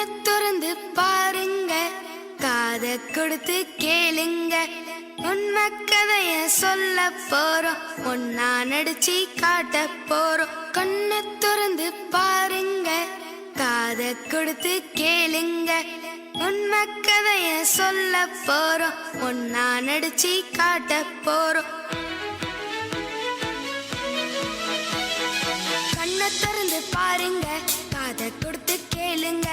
கண்ணை திறந்து பாருங்க, காத கொடுத்து கேளுங்க, உண்மை கதைய சொல்ல போறோம், ஒன்னா நடிச்சு காட்ட போறோம். கண்ணை திறந்து பாருங்க, காத கொடுத்து கேளுங்க, உண்மை கதைய சொல்ல போறோம், ஒன்னா நடிச்சு காட்ட போறோம். கண்ணை திறந்து பாருங்க, காதை கொடுத்து கேளுங்க,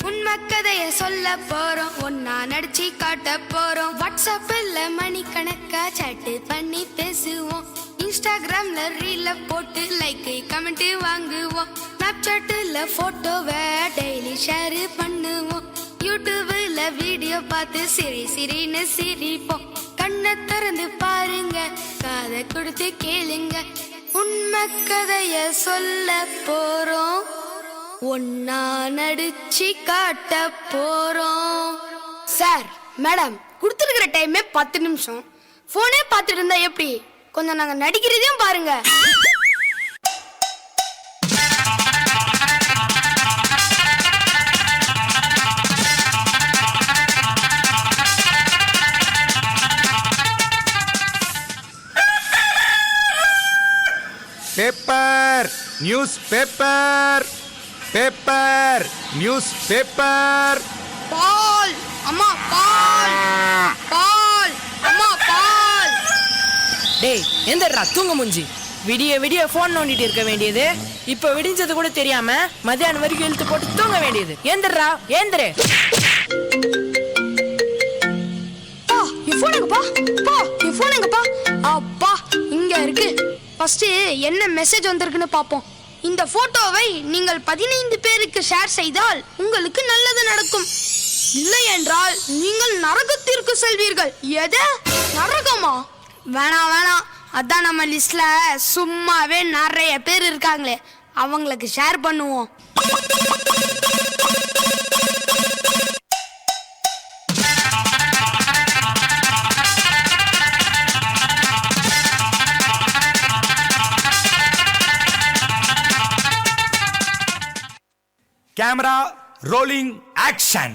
உண்மை கதைய சொல்ல போறோம், ஒன்னா நடிச்சு காட்ட போறோம். வாட்ஸ்அப்ல மணிக்கணக்கா சாட் பண்ணி பேசுவோம், இன்ஸ்டாகிராம்ல ரீல போட்டு லைக் கமெண்ட் வாங்குவோம், ஸ்னாப்சாட்ல போட்டோவை டெய்லி ஷேர் பண்ணுவோம், யூடியூப்ல வீடியோ பார்த்து சிரி சிரின்னு சிரிப்போம். கண்ணை திறந்து பாருங்க, காதை கொடுத்து கேளுங்க, உண்மை கதைய சொல்ல போறோம், ஒன்னா நடிச்சு காட்ட போறோம். சார், மேடம், கொடுத்துருக்கிற டைமே 10 நிமிஷம். போனே பார்த்துட்டு இருந்தா எப்படி? கொஞ்சம் நாங்க நடிக்கிறதையும் பாருங்க. Paper news paper paper news paper பால் அம்மா, பால் பால் அம்மா, பால். டேய் எந்திரா தூங்க முஞ்சி. விடிய விடிய போன் நோண்டிட்டு இருக்க வேண்டியது, இப்ப விடிஞ்சது கூட தெரியாம மத்தியானம் வரைக்கும் இழுத்து போட்டு தூங்க வேண்டியது. எந்திரா ஏந்திரு. அப்பா இங்க இருக்கு. ஃபர்ஸ்ட் என்ன மெசேஜ் வந்திருக்குன்னு பாப்போம். இந்த போட்டோவை நீங்கள் 15 பேருக்கு ஷேர் செய்தால் உங்களுக்கு நல்லது நடக்கும், இல்லை என்றால் நீங்கள் நரகத்திற்கு செல்வீர்கள். எது நரகமா? வேணாம் வேணாம், அதான் நம்ம லிஸ்ட்ல சும்மாவே நிறைய பேர் இருக்காங்களே, அவங்களுக்கு ஷேர் பண்ணுவோம். Camera rolling action.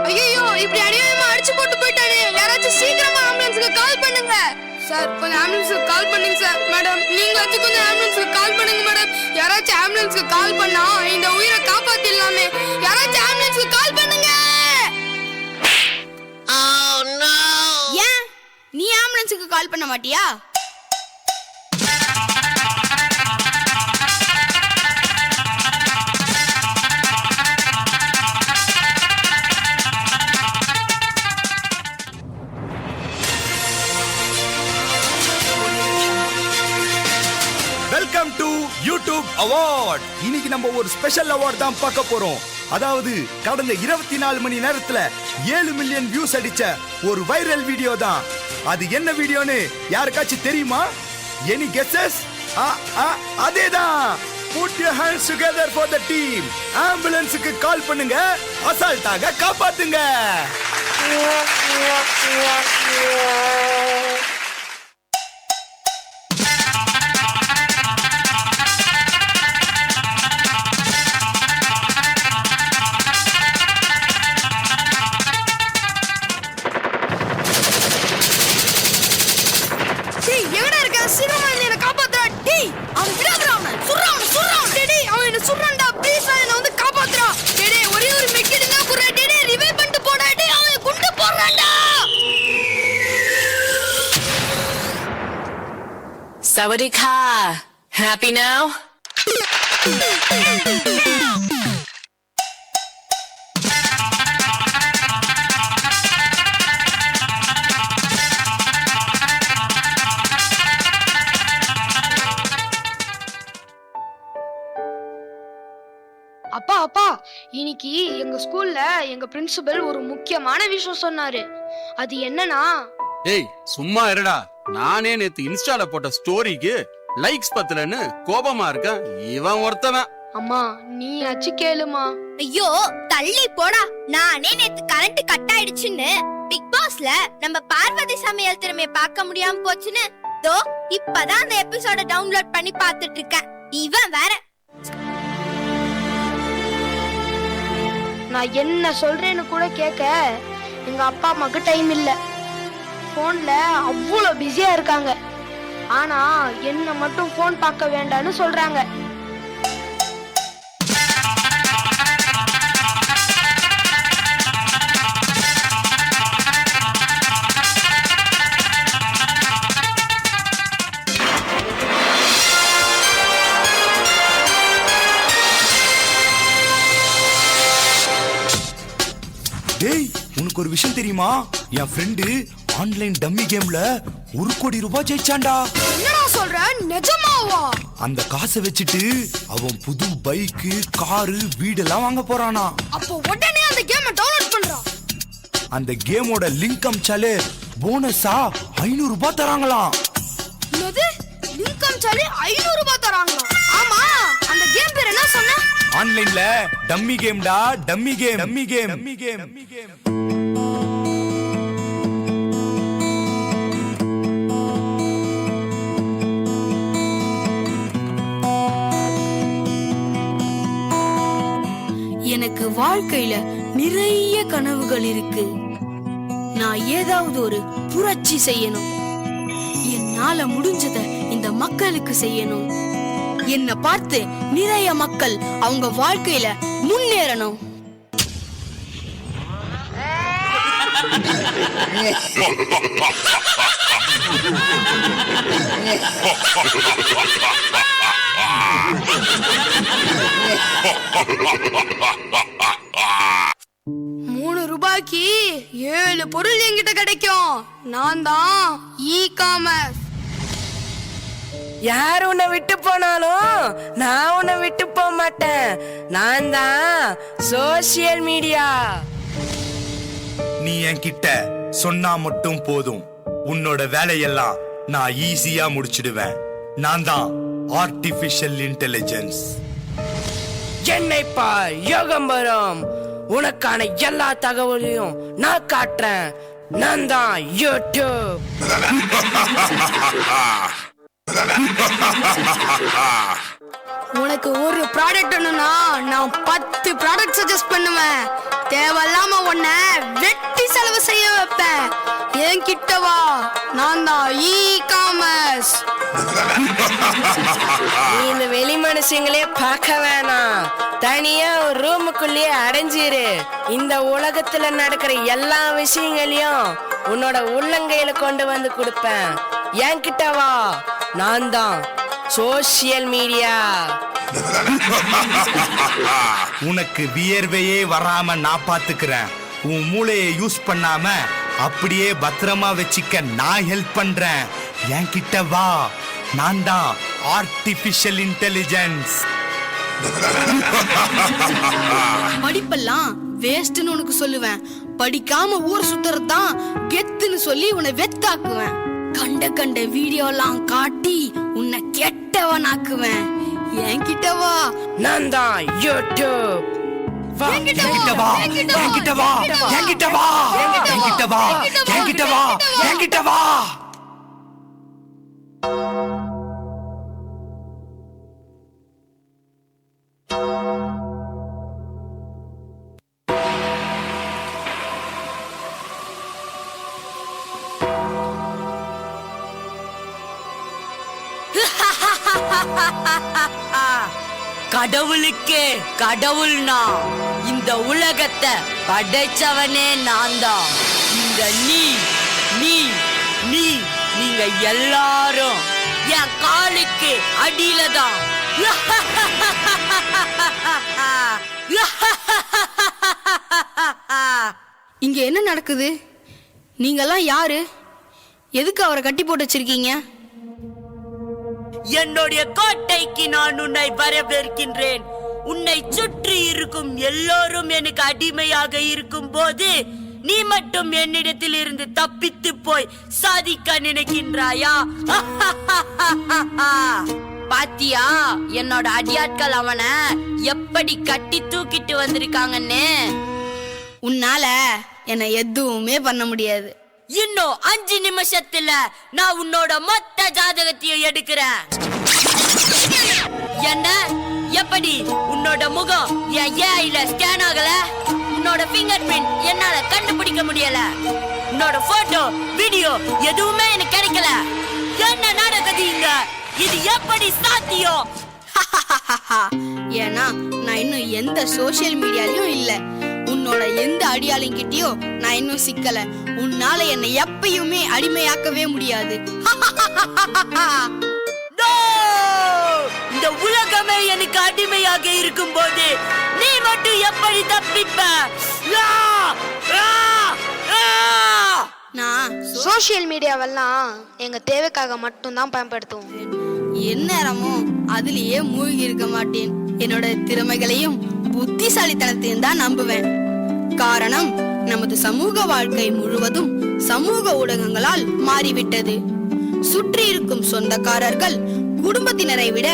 ஐயோ, இப்படி அநியாயமா அடிச்சு போட்டு போயிட்டானே, யாராச்சும் சீக்கிரமா ஆம்புலன்ஸ்க்கு கால் பண்ணுங்க. சார், கொஞ்சம் ஆம்புலன்ஸ்க்கு கால் பண்ணுங்க சார். மேடம், நீங்களாச்சும் கொஞ்சம் ஆம்புலன்ஸ்க்கு கால் பண்ணுங்க மேடம். யாராச்சும் ஆம்புலன்ஸ்க்கு கால் பண்ணா இந்த உயிரை காப்பாத்திடலாமே. யாராச்சும் ஆம்புலன்ஸ்க்கு கால் பண்ணுங்க. ஏன் நீ ஆம்புலன்ஸ்க்கு கால் பண்ண மாட்டியா? Welcome to YouTube award. இன்னைக்கு நம்ம ஒரு ஸ்பெஷல் அவார்ட் தான் பார்க்க போறோம். அதாவது கடந்த 24 மணி நேரத்துல 7 மில்லியன் வியூஸ் அடிச்ச ஒரு வைரல் வீடியோ தான். அது என்ன வீடியோன்னு யாருக்காச்சும் தெரியுமா? Any guesses? அதேதான். Put your hands together for the team. ஆம்புலன்ஸுக்கு கால் பண்ணுங்க, அசால்ட்டாக காப்பாத்துங்க. Sawadika. Happy now? அப்பா அப்பா, இன்னைக்கு எங்க ஸ்கூல்ல எங்க பிரின்சிபல் ஒரு முக்கியமான விஷயம் சொன்னாரு. அது என்னன்னா, ஏய் சும்மா இருடா. நானே நேத்து இன்ஸ்டால போட்ட ஸ்டோரிக்கு லைக்ஸ் பத்தலன்னு கோபமா இருக்கான் இவன் ஒருத்தவன். அம்மா நீ அச்சு கேளுமா. ஐயோ தள்ளி போடா. நானே நேத்து கரண்ட் கட் ஆயிடுச்சுன்னு பிக் பாஸ்ல நம்ம பார்வதி சமையல் திறமையை பார்க்க முடியாம போச்சுன்னு தோ இப்பதான் அந்த எபிசோட டவுன்லோட் பண்ணி பார்த்துட்டு இருக்கேன். இவன் வேற. நான் என்ன சொல்றேன்னு கூட கேட்க எங்க அப்பா அம்மாக்கு டைம் இல்ல. போன்ல அவ்வளோ பிஸியா இருக்காங்க. ஆனா என்ன மட்டும் போன் பார்க்க வேண்டாம்னு சொல்றாங்க. டேய் உனக்கு ஒரு விஷயம் தெரியுமா? என் ஃப்ரெண்டு ஆன்லைன் டம்மி கேம்ல 1 கோடி ரூபாய் ஜெயிச்சான்டா. என்னடா சொல்ற? நிஜமாவா? அந்த காசை வச்சுட்டு அவன் புது பைக்கு, காரு, வீடெல்லாம் வாங்க போறானா. அப்போ உடனே அந்த கேமை டவுன்லோட் பண்றான். அந்த கேமோட லிங்க் அம்சாலே போனஸா 500 ரூபாய் தராங்களாம். என்னது? லிங்க் அம்சாலே 500 ரூபாய் தராங்களா? ஆமா, அந்த கேம் பேர் என்ன சொன்ன? ஆன்லைன்ல டம்மி கேம்டா, dummy game, dummy game, dummy game, dummy game. எனக்கு வாழ்க்கையில நிறைய கனவுகள் இருக்கு. நான் ஏதாவது ஒரு புரட்சி செய்யணும். என்னால முடிஞ்சத இந்த மக்களுக்கு செய்யணும். என்ன பார்த்து நிறைய மக்கள் அவங்க வாழ்க்கையில முன்னேறணும். ரூபாய்க்கு 7 பொருள் என்கிட்ட கிடைக்கும். நான் தான் இ-காமர்ஸ். யார் உன்னை விட்டு போனாலும் நான் உன்னை விட்டு போக மாட்டேன். நான் தான் சோசியல் மீடியா. நீ என்கிட்ட சொன்னா மட்டும் போதும், உன்னோட வேலையெல்லாம் நான் ஈஸியா முடிச்சிடுவேன். நான் தான் ஆர்டிபிஷியல் இன்டெலிஜென்ஸ். என்னை பார் யோகம்பரம், உனக்கான எல்லா தகவலையும் நான் காட்டுறேன். நான் தான் யூடியூப். உனக்கு ஒரு ப்ராடக்ட் வேணும்னா நான் 10 ப்ராடக்ட் சஜஸ்ட் பண்ணுவேன். தேவையில்லாம உன்னை வெட்டி செலவு செய்ய வைப்பேன். என்கிட்ட வா, நான் தான் இ-காமர்ஸ். நீ இந்த வெளி மனுஷங்களே பார்க்க வேணாம். தனியா ஒரு ரூமுக்குள்ளேயே அடைஞ்சிரு. இந்த உலகத்துல நடக்கிற எல்லா விஷயங்களையும் உன்னோட உள்ளங்கையில கொண்டு வந்து கொடுப்பேன். என்கிட்ட வா, நான் தான் சோசியல் மீடியா. உனக்கு வியர்வையே வராம நான் பாத்துக்கிறேன். உன் மூளையை யூஸ் பண்ணாம அப்படியே பத்திரமா வச்சுக்க நான் ஹெல்ப் பண்றேன். என்கிட்ட வா, நான் தான் ஆர்டிபிஷியல் இன்டெலிஜென்ஸ். படிப்பெல்லாம் வேஸ்ட்னு உனக்கு சொல்லுவேன். படிக்காம ஊர் சுத்துறது தான் கெத்துன்னு சொல்லி உன்னை வெத்தாக்குவேன். கண்ட வீடியோலாம் காட்டி உன்னை கெட்டவனாக்குவேன். என்கிட்ட வா, நான் தான் யூடியூப். என்கிட்ட வா, என்கிட்ட வா, என்கிட்ட வா, என்கிட்ட வா, என்கிட்ட வா, என்கிட்ட வா. கடவுளுக்கே கடவுள்னா இந்த உலகத்தை படைச்சவனே நான் தான். இந்த நீங்க எல்லாரும் என் காலுக்கு அடியில தான். இங்க என்ன நடக்குது? நீங்கெல்லாம் யாரு? எதுக்கு அவரை கட்டி போட்டு வச்சிருக்கீங்க? என்னுடைய கோட்டைக்கு நான் உன்னை வரவேற்கின்றேன். உன்னை சுற்றி இருக்கும் எல்லோரும் எனக்கு அடிமையாக இருக்கும் போது நீ மட்டும் என்னிடத்தில் இருந்து தப்பித்து போய் சாதிக்க நினைக்கின்றாயா? பாத்தியா என்னோட அடியாட்கள் அவனை எப்படி கட்டி தூக்கிட்டு வந்திருக்காங்கன்னு? உன்னால என்னை எதுவுமே பண்ண முடியாது. இன்னும் 5 நிமிஷத்துல நான் உன்னோட மொத்த ஜாதகத்தையும் எடுக்கிறேன். என்ன எப்படி உன்னோட முகம் என் ஏஐல ஸ்கேன் ஆகல? உன்னோட ஃபிங்கர் பிரிண்ட் என்னால கண்டுபிடிக்க முடியல. உன்னோட போட்டோ வீடியோ எதுவுமே எனக்கு கிடைக்கல. என்ன நடக்குது இங்க? இது எப்படி சாத்தியம்? ஏன்னா நான் இன்னும் எந்த சோசியல் மீடியாலயும் இல்ல. உன்னோட எந்த அடியாளிங்கிட்டயோ நான் இன்னும் சிக்கல. உன்னால என்னை எப்பயுமே அடிமையாக்கவே முடியாது. No! இந்த உலகமே எனக்கு அடிமையாக இருக்கும் போது நீ மட்டும் எப்படி தப்பிப்ப? நான் சோஷியல் மீடியாவெல்லாம் எங்க தேவைக்காக மட்டும்தான் பயன்படுத்துவோம். எந்நேரமும் அதுலயே மூழ்கி இருக்க மாட்டேன். என்னோட திறமைகளையும் புத்திசாலித்தனத்தையும் தான் நம்புவேன். காரணம், நமது சமூக வாழ்க்கை முழுவதும் சமூக ஊடகங்களால் மாறிவிட்டது. சுற்றி இருக்கும் சொந்தக்காரர்கள், குடும்பத்தினரை விட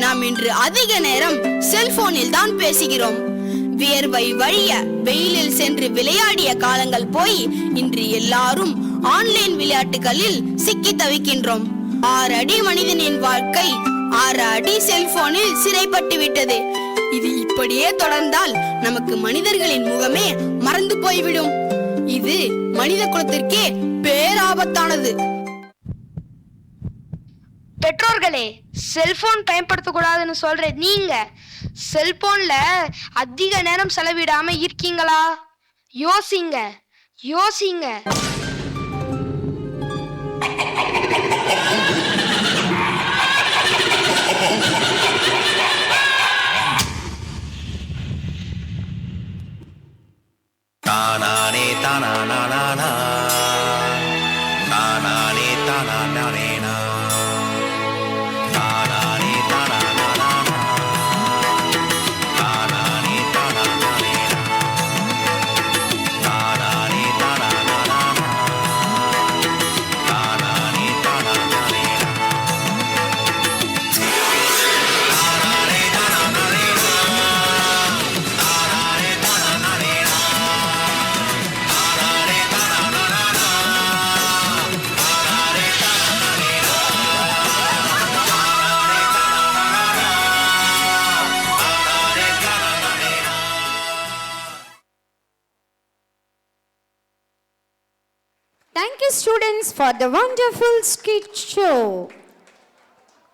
நாம் இன்று அதிக நேரம் செல்போனில் தான் பேசுகிறோம். வியர்வை வழிய வெயிலில் சென்று விளையாடிய காலங்கள் போய் இன்று எல்லாரும் ஆன்லைன் விளையாட்டுகளில் சிக்கி தவிக்கின்றோம். 6 அடி மனிதனின் வாழ்க்கை 6 அடி செல்போனில் சிறைப்பட்டு விட்டது. இது இப்படியே தொடர்ந்தால் நமக்கு மனிதர்களின் முகமே மறந்து போய்விடும். இது மனித குலத்திற்கே பேராபத்தானது. பெற்றோர்களே, செல்போன் பயன்படுத்த கூடாதுன்னு சொல்ற நீங்க செல்போன்ல அதிக நேரம் செலவிடாம இருக்கீங்களா? யோசிங்க யோசிங்க. தானானே தானானானா தானானே தானானானேனா தானானே தானானானா தானானே தானானானேனா தானானே தானானானா தானானே தானானானேனா தானானே தானானானேனா தானானே தானானானேனா Thank you students for the wonderful skit show.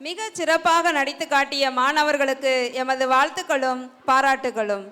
மிக சிறப்பாக நடித்து காட்டிய மாணவர்களுக்கு எமது வாழ்த்துக்களும் பாராட்டுகளும்.